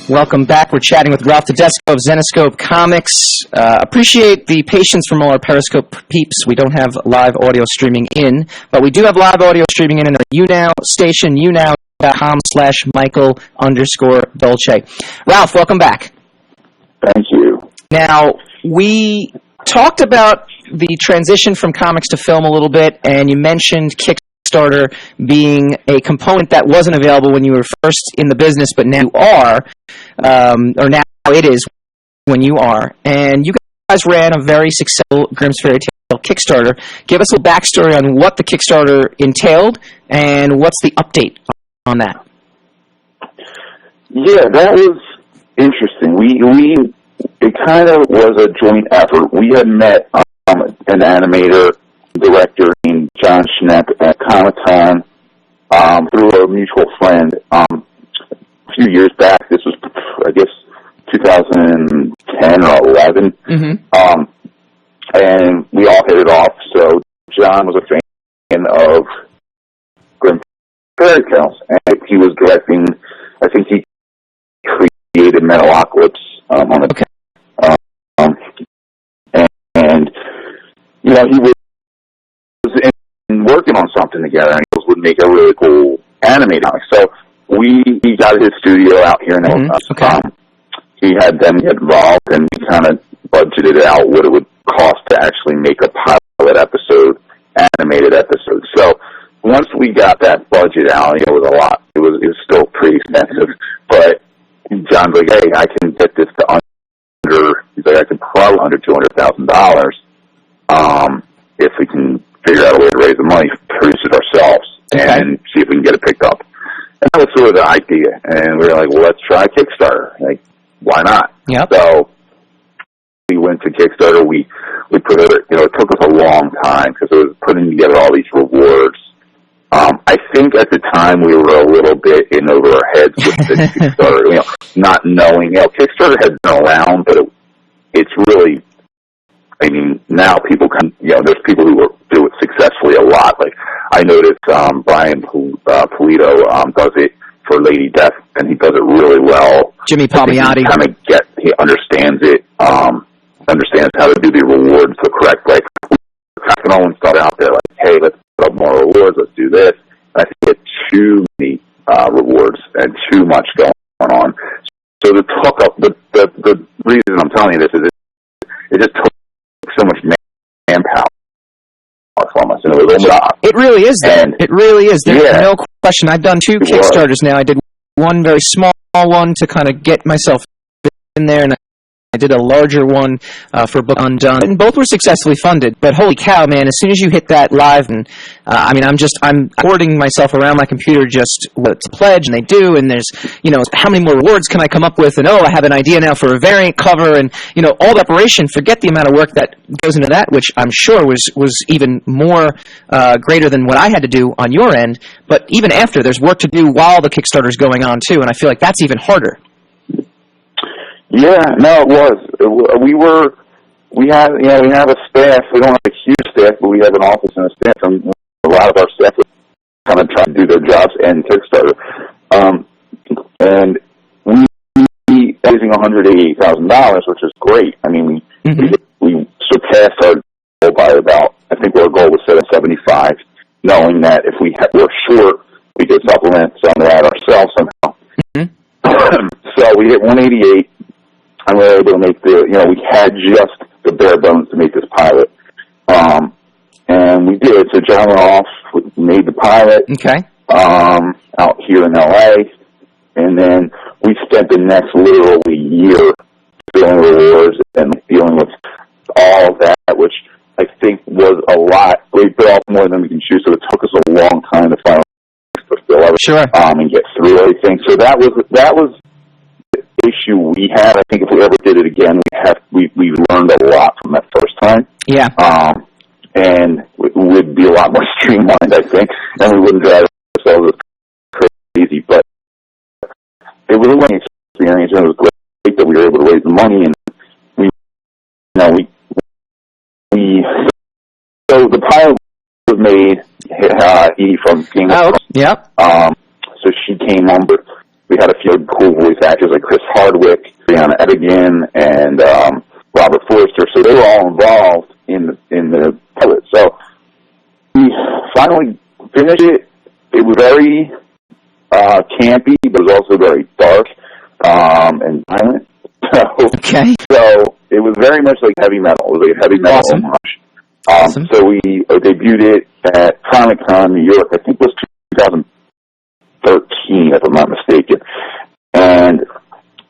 Welcome back. We're chatting with Ralph Tedesco of Zenescope Comics. Appreciate the patience from all our Periscope peeps. We don't have live audio streaming in, but we do have live audio streaming in our YouNow station, younow.com/Michael_Dolce. Ralph, welcome back. Thank you. Now, we talked about the transition from comics to film a little bit, and you mentioned Kickstarter being a component that wasn't available when you were first in the business, but now you are, or now it is when you are. And you guys ran a very successful Grimm's Fairy Tale Kickstarter. Give us a little backstory on what the Kickstarter entailed, and what's the update on that? Yeah, that was interesting. It kind of was a joint effort. We had met an animator, director named John Schnepp at Comic-Con through a mutual friend a few years back. This was, I guess, 2010 or 11. Mm-hmm. And we all hit it off. So John was a fan of Grimm Fairy Tales, and he was directing, I think he created Metalocalypse on the okay. And you know, he was working on something together, and he would make a really cool animated comic. So he got his studio out here in Illinois. Okay. He had them get involved, and we kind of budgeted out what it would cost to actually make a pilot episode, animated episode. So once we got that budget out, it was a lot. It was still pretty expensive, but John's like, hey, I can get this to under. He's like, I can probably under $200,000 if we can figure out a way to raise the money, produce it ourselves, and see if we can get it picked up. And that was sort of the idea. And we were like, well, let's try Kickstarter. Like, why not? Yep. So we went to Kickstarter. We put it. You know, it took us a long time because it was putting together all these rewards. I think at the time we were a little bit in over our heads with the Kickstarter, you know, not knowing. You know, Kickstarter had been around, but it's really, I mean, now people can, you know, there's people who do it successfully a lot. Like, I noticed Brian Pulido does it for Lady Death, and he does it really well. Jimmy Palmiotti. He understands it, understands how to do the rewards the correct way. Cracking all stuff out there, like, hey, let's put up more rewards, let's do this. And I think it's too many rewards and too much going on. So the reason I'm telling you this is it just took so much manpower from us, and it was a job. It really is. It really is. There's no question. I've done two Kickstarters now. I did one very small one to kind of get myself in there, and I did a larger one for Book Undone, and both were successfully funded. But holy cow, man! As soon as you hit that live, and I mean, I'm hoarding myself around my computer just to pledge, and they do, and there's, you know, how many more rewards can I come up with? And I have an idea now for a variant cover, and you know, all the preparation. Forget the amount of work that goes into that, which I'm sure was even more greater than what I had to do on your end. But even after, there's work to do while the Kickstarter's going on too, and I feel like that's even harder. Yeah, no, it was. We have a staff. We don't have a huge staff, but we have an office and a staff. And a lot of our staff are kind of trying to do their jobs and Kickstarter. And we raising $188,000, which is great. I mean, we surpassed our goal by about, I think our goal was $775, knowing that if we're short, we could supplement some of that ourselves somehow. Mm-hmm. So we hit 188. And we were able to make we had just the bare bones to make this pilot. And we did. So John went off, made the pilot. Okay. Out here in LA. And then we spent the next literally year doing rewards and dealing with all of that, which I think was a lot. We bit off more than we can chew, so it took us a long time to finally fulfill everything. And get through everything. So that was issue we had. I think if we ever did it again, we learned a lot from that first time. Yeah. And it would be a lot more streamlined, I think, and we wouldn't drive ourselves crazy. But it was a learning experience, and it was great that we were able to raise the money. And so the pilot was made. Edie from Game of Thrones. Yep. So she came on, but we had a few cool voice actors like Chris Hardwick, Brianna Edigan, and Robert Forster. So they were all involved in the pilot. So we finally finished it. It was very campy, but it was also very dark and violent. So it was very much like heavy metal. It was like a heavy metal homage. So we debuted it at Comic-Con, New York. I think it was 2013, if I'm not mistaken. And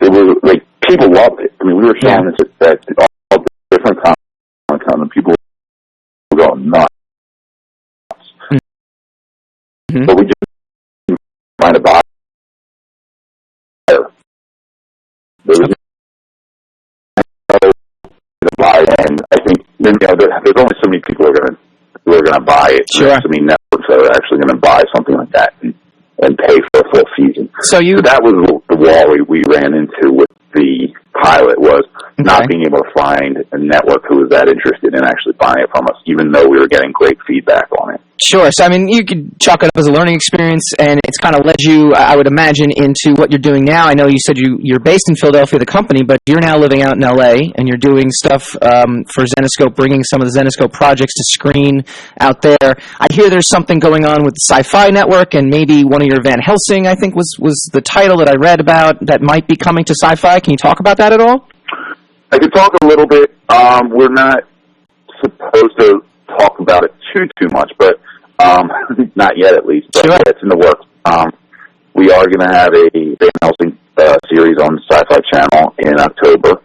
it was like, people loved it. I mean, we were showing this at all different Comic-Con, and people were going nuts. Mm-hmm. But we just didn't find a buyer. There was no buy, and I think there's only so many people who are going to buy it. Sure. There's so many networks that are actually going to buy something like that and pay for a full season. So that was the wall we ran into with the pilot, was not being able to find a network who was that interested in actually buying it from us, even though we were getting great feedback on it. Sure. So, I mean, you could chalk it up as a learning experience, and it's kind of led you, I would imagine, into what you're doing now. I know you said you're based in Philadelphia, the company, but you're now living out in L.A., and you're doing stuff for Zenescope, bringing some of the Zenescope projects to screen out there. I hear there's something going on with the Sci-Fi Network, and maybe one of your Van Helsing, I think, was the title that I read about that might be coming to Sci-Fi. Can you talk about that at all? I could talk a little bit. We're not supposed to talk about it too much, but not yet at least. But yeah, it's in the works. We are going to have a Van Helsing series on the Sci-Fi Channel in October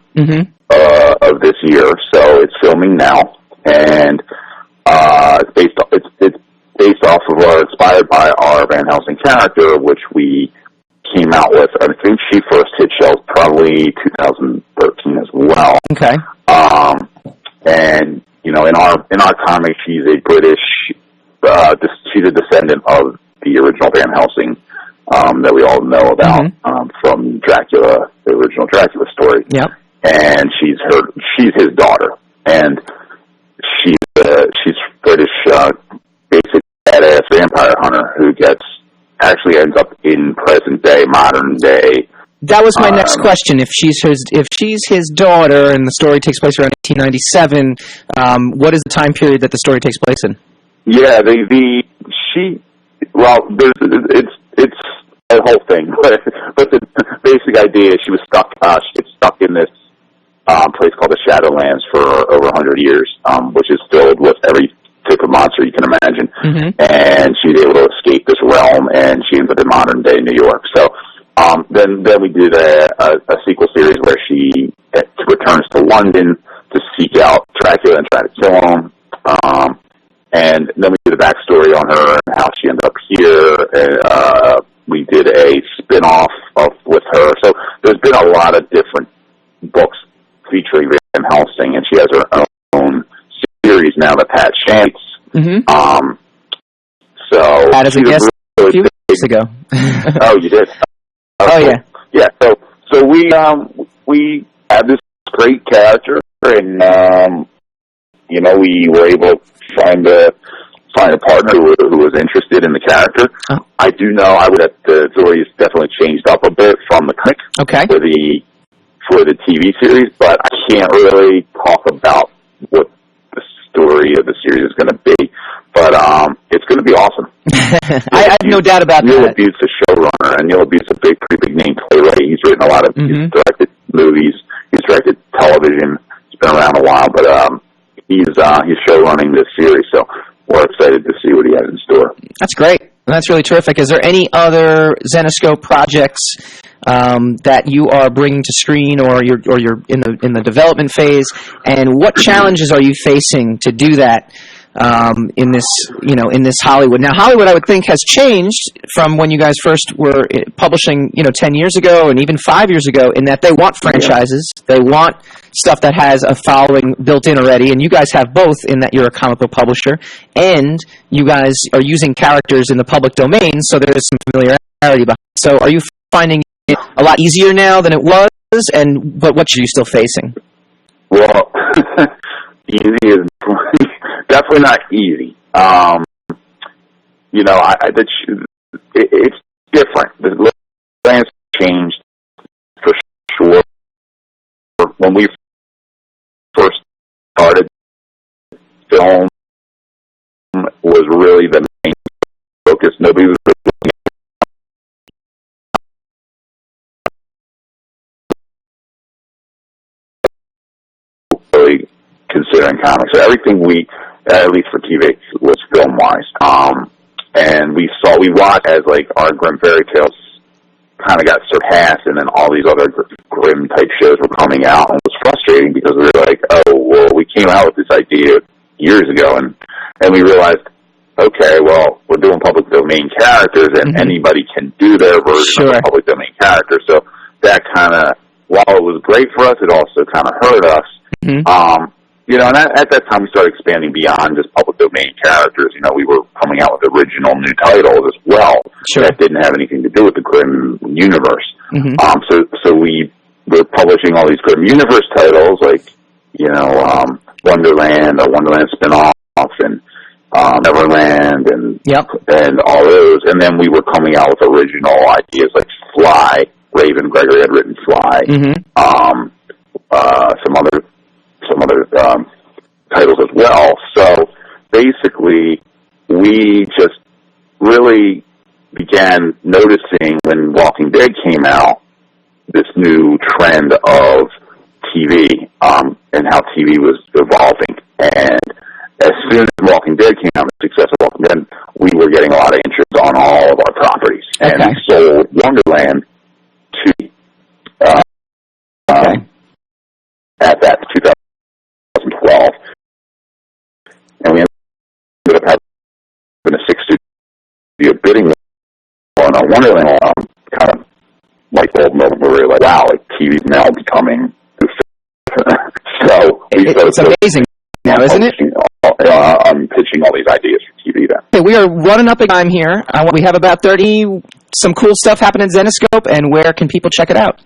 of this year. So it's filming now, and it's based off of inspired by our Van Helsing character, which we came out with. I think she first hit shelves probably 2013 as well. Okay. And in our comic, she's a British. She's a descendant of the original Van Helsing that we all know about from Dracula, the original Dracula story. Yep. And she's his daughter, and she's British, basic badass vampire hunter who actually ends up in present day, modern day. That was my next question. If she's his daughter, and the story takes place around 1897, what is the time period that the story takes place in? Yeah, it's a whole thing, but the basic idea is she was stuck in this place called the Shadowlands for over 100 years, which is filled with every type of monster you can imagine, and she's able to escape this realm, and she ends up in modern day New York. So then we did a sequel series where she returns to London to seek out Dracula and try to kill him. And then we did a backstory on her and how she ended up here. We did a spin-off with her. So there's been a lot of different books featuring Van Helsing, and she has her own series now that Pat Shanks. So that is a guest a few weeks ago. Oh, you did? Oh yeah. Yeah. So we have this great character, and we were able to find a partner who was interested in the character. Oh. I do know the story has definitely changed up a bit from the comic for the TV series, but I can't really talk about what the story of the series is going to be. But it's going to be awesome. I have no doubt about that. Neil Abute's a showrunner, and Neil Abute's a pretty big name playwright. He's written a lot of, he's directed movies, he's directed television. He's been around a while, but he's showrunning this series, so we're excited to see what he has in store. That's great. That's really terrific. Is there any other Zenescope projects that you are bringing to screen, or you're in the development phase? And what challenges are you facing to do that? In this Hollywood. Now, Hollywood, I would think, has changed from when you guys first were publishing, 10 years ago and even 5 years ago, in that they want franchises. They want stuff that has a following built in already, and you guys have both, in that you're a comic book publisher, and you guys are using characters in the public domain, so there is some familiarity behind it. So are you finding it a lot easier now than it was, but what are you still facing? Well, easy is definitely not easy. It's different. The landscape changed for when we first started, film was really the main focus. Nobody was really considering comics. So everything we, at least for TV, was film-wise. And we watched as, like, our Grim Fairy Tales kind of got surpassed, and then all these other grim type shows were coming out, and it was frustrating because we were like, oh, well, we came out with this idea years ago, and we realized, okay, well, we're doing public domain characters, and anybody can do their version of a public domain character. So that kind of, while it was great for us, it also kind of hurt us. You know, and at that time we started expanding beyond just public domain characters. You know, we were coming out with original new titles as well that didn't have anything to do with the Grimm universe. So we were publishing all these Grimm universe titles, like, you know, Wonderland, a Wonderland spinoff, and Neverland, and all those. And then we were coming out with original ideas like Fly. Raven Gregory had written Fly. Some other titles as well. So basically, we just really began noticing when Walking Dead came out this new trend of TV and how TV was evolving. And as soon as Walking Dead came out, the success of Walking Dead, we were getting a lot of interest on all of our properties. And we sold Wonderland to at that 2012, and we ended up having a 6-studio bidding war on Wonderland. Kind of light bulb moment where we were like, wow, like TV's now becoming so it's amazing now, isn't it? I'm pitching all these ideas for TV then. Okay, we are running up a time here. We have about 30, some cool stuff happening in Zenescope, and where can people check it out?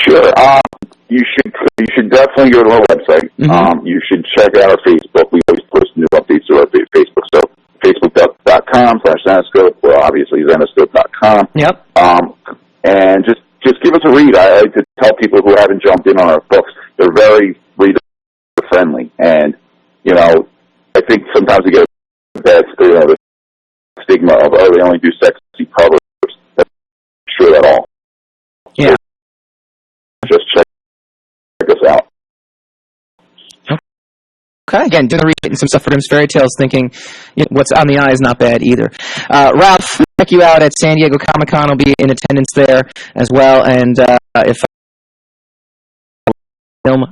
Sure. You should definitely go to our website. You should check out our Facebook. We always post new updates to our Facebook. So facebook.com/Zenescope, or obviously Zenescope.com. And just give us a read. I like to tell people who haven't jumped in on our books, they're very reader friendly. And, you know, I think sometimes we get the stigma of, oh, they only do sexy covers. That's not true at all. Yeah. So just check us out. Okay, again, doing reading some stuff for Grimm's Fairy Tales, thinking what's on the eye is not bad either. Ralph, check you out at San Diego Comic-Con. I'll be in attendance there as well. And if film